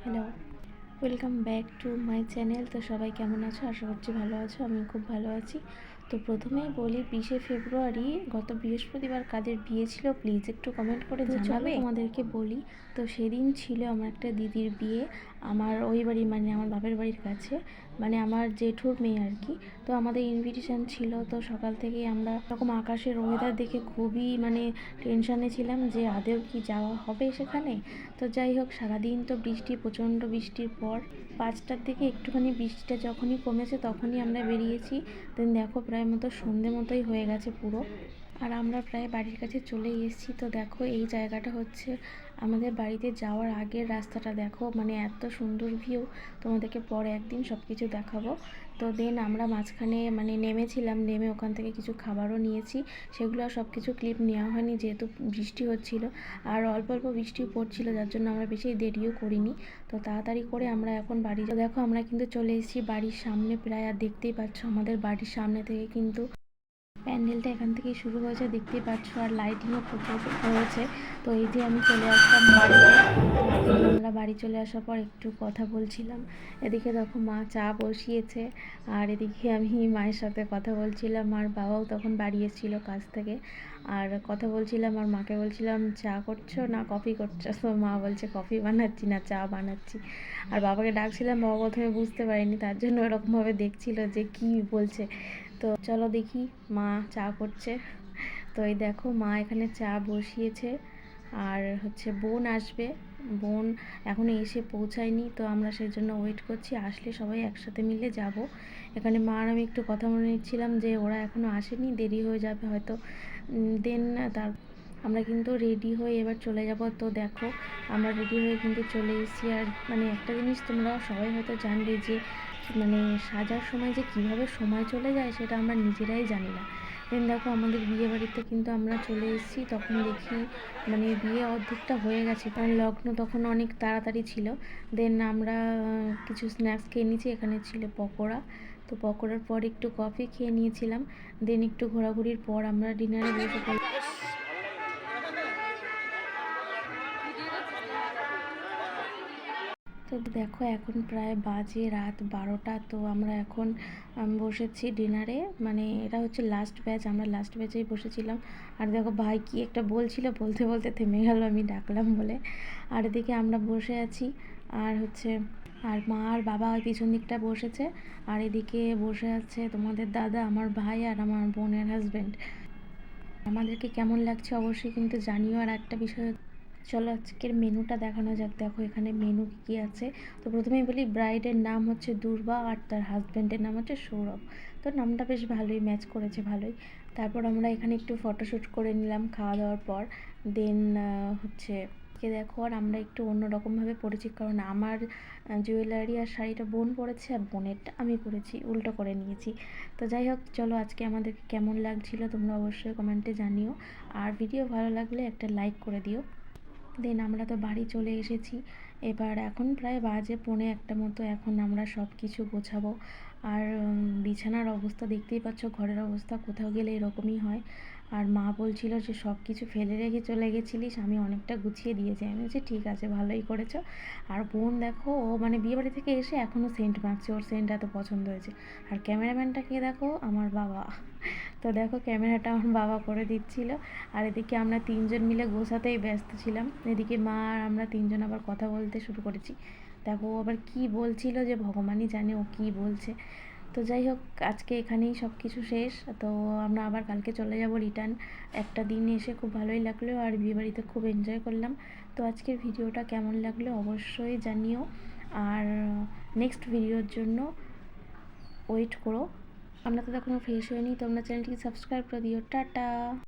Hello, welcome back to my channel. তো সবাই কেমন আছো? আশা করছি ভালো আছো। আমি খুব ভালো আছি। তো প্রথমেই বলি, 20শে ফেব্রুয়ারি গত বৃহস্পতিবার কাদের বিয়ে ছিল প্লিজ একটু কমেন্ট করে জানাবে। তোমাদেরকে বলি, তো সেদিন ছিল আমার একটা দিদির বিয়ে। আমার ওই বাড়ি মানে আমার বাপের বাড়ির কাছে, মানে আমার জেঠুর মেয়ে আর কি। তো আমাদের ইনভিটেশন ছিল। তো সকাল থেকেই আমরা এরকম আকাশের ওয়েদার দেখে খুবই টেনশানে ছিলাম যে আদৌ কি যাওয়া হবে সেখানে। তো যাই হোক, সারাদিন তো বৃষ্টি, প্রচণ্ড বৃষ্টির পর 5টার দিকে একটুখানি বৃষ্টিটা যখনই কমেছে তখনই আমরা বেরিয়েছি। দেন দেখো প্রায় সন্ধে মতোই হয়ে গেছে পুরো, আর আমরা প্রায় বাড়ির কাছে চলে এসেছি। তো দেখো এই জায়গাটা হচ্ছে আমাদের বাড়িতে যাওয়ার আগের রাস্তাটা। দেখো এত সুন্দর ভিউ, তোমাদেরকে পরে একদিন সব কিছু দেখাবো। তো দেন আমরা মাঝখানে নেমেছিলাম, নেমে ওখান থেকে কিছু খাবারও নিয়েছি। সেগুলো সব কিছু ক্লিপ নেওয়া হয়নি যেহেতু বৃষ্টি হচ্ছিল, আর অল্প অল্প বৃষ্টিও পড়ছিল, যার জন্য আমরা বেশি দেরিও করিনি। তো তাড়াতাড়ি করে আমরা এখন বাড়ি দেখো আমরা কিন্তু চলে এসেছি বাড়ির সামনে প্রায়। আর দেখতেই পাচ্ছ আমাদের বাড়ির সামনে থেকে কিন্তু প্যান্ডেলটা এখান থেকেই শুরু হয়েছে, দেখতেই পাচ্ছ, আর লাইটিংও প্রচুর হয়েছে। তো এই যে আমি চলে আসলাম বাড়িতে। আমরা বাড়ি চলে আসার পর একটু কথা বলছিলাম। এদিকে দেখো মা চা বসিয়েছে, আর এদিকে আমি মায়ের সাথে কথা বলছিলাম। আর বাবাও তখন বাড়ি এসেছিলো কাজ থেকে, আর কথা বলছিলাম। আর মাকে বলছিলাম চা করছো না কফি করছো? তো মা বলছে কফি বানাচ্ছি না, চা বানাচ্ছি। আর বাবাকে ডাকছিলাম, বাবা প্রথমে বুঝতে পারেনি, তার জন্য এরকমভাবে দেখছিল যে কি বলছে। তো চলো দেখি, মা চা করছে। তো এই দেখো মা এখানে চা বসিয়েছে, আর বোন আসবে। বোন এখনও এসে পৌঁছায়নি, তো আমরা সেই জন্য ওয়েট করছি, আসলে সবাই একসাথে মিলে যাব। এখানে মা আর আমি একটু কথা বলে নিচ্ছিলাম যে ওরা এখনও আসেনি, দেরি হয়ে যাবে হয়তো। দেন তার আমরা কিন্তু রেডি হয়ে এবার চলে যাব। তো দেখো আমরা রেডি হয়ে কিন্তু চলে এসেছি। আর একটা জিনিস তোমরা সবাই হয়তো জানবে যে সাজার সময় যে কীভাবে সময় চলে যায় সেটা আমরা নিজেরাই জানি না। দেন দেখো আমাদের বিয়ে বাড়িতে কিন্তু আমরা চলে এসেছি, তখন দেখি বিয়ে অর্ধেকটা হয়ে গেছে, কারণ লগ্ন তখন অনেক তাড়াতাড়ি ছিল। দেন আমরা কিছু স্ন্যাক্স খেয়ে নিয়েছি, এখানে ছিল পকোড়া। তো পকোড়ার পর একটু কফি খেয়ে নিয়েছিলাম। দেন একটু ঘোরাঘুরির পর আমরা ডিনারে বসে পড়লাম। তো দেখো এখন প্রায় বাজে রাত 12টা। তো আমরা এখন বসেছি ডিনারে, এটা হচ্ছে লাস্ট ব্যাচ, আমরা লাস্ট ব্যাচেই বসেছিলাম। আর দেখো ভাই কি একটা বলছিল, বলতে বলতে থেমে গেল, আমি ডাকলাম বলে। আর এদিকে আমরা বসে আছি, আর আর মা আর বাবা পিছন দিকটা বসেছে, আর এদিকে বসে আছে তোমাদের দাদা, আমার ভাই, আর আমার বোনের হাজব্যান্ড। আমাদেরকে কেমন লাগছে অবশ্যই কিন্তু জানিও। আর একটা বিষয়, চলো আজকের মেনুটা দেখানো যাক। দেখো এখানে মেনু কী আছে। তো প্রথমেই বলি, ব্রাইডের নাম হচ্ছে দুর্বা, আর তার হাজব্যান্ডের নাম হচ্ছে সৌরভ। তো নামটা বেশ ভালোই ম্যাচ করেছে, ভালোই। তারপর আমরা এখানে একটু ফটোশ্যুট করে নিলাম খাওয়া দাওয়ার পর। দেন দেখো, আর আমরা একটু অন্যরকমভাবে পড়েছি, কারণ আমার জুয়েলারি আর শাড়িটা বোন পরেছে, আর বোনেরটা আমি পরেছি, উল্টো করে নিয়েছি। তো যাই হোক, চলো আজকে আমাদেরকে কেমন লাগছিল তোমরা অবশ্যই কমেন্টে জানিও, আর ভিডিও ভালো লাগলে একটা লাইক করে দিও। দেন আমরা তো বাড়ি চলে এসেছি। এবার এখন প্রায় বাজে 1:45 মতো, এখন আমরা সব কিছু গোছাবো। আর বিছানার অবস্থা দেখতেই পাচ্ছ, ঘরের অবস্থা কোথাও গেলে এরকমই হয়। আর মা বলছিল যে সব কিছু ফেলে রেখে চলে গেছিলিস, আমি অনেকটা গুছিয়ে দিয়েছি। আমি বলছি ঠিক আছে, ভালোই করেছো। আর বোন দেখো, ও বিয়েবাড়ি থেকে এসে এখনও সেন্ট মাখছে, ওর সেন্ট এত পছন্দ হয়েছে। আর ক্যামেরাম্যানটাকে দেখো, আমার বাবা। তো দেখো ক্যামেরাটা আমার বাবা করে দিচ্ছিল। আর এদিকে আমরা 3জন মিলে গোছাতেই ব্যস্ত ছিলাম। এদিকে মা আর আমরা 3জন আবার কথা বলতে শুরু করেছি। দেখো ও আবার কী বলছিল যে ভগবানই জানে ও কী বলছে। তো যাই হোক, আজকে এখানেই সব কিছু শেষ। তো আমরা আবার কালকে চলে যাব রিটার্ন। একটা দিন এসে খুব ভালোই লাগলো, আর বিয়েবাড়িতে খুব এনজয় করলাম। তো আজকের ভিডিওটা কেমন লাগলো অবশ্যই জানিও, আর নেক্সট ভিডিওর জন্য ওয়েট করো। আমরা তো এখনও ফ্রেশ হইনি, তোমরা চ্যানেলটিকে সাবস্ক্রাইব করে দিও। টাটা।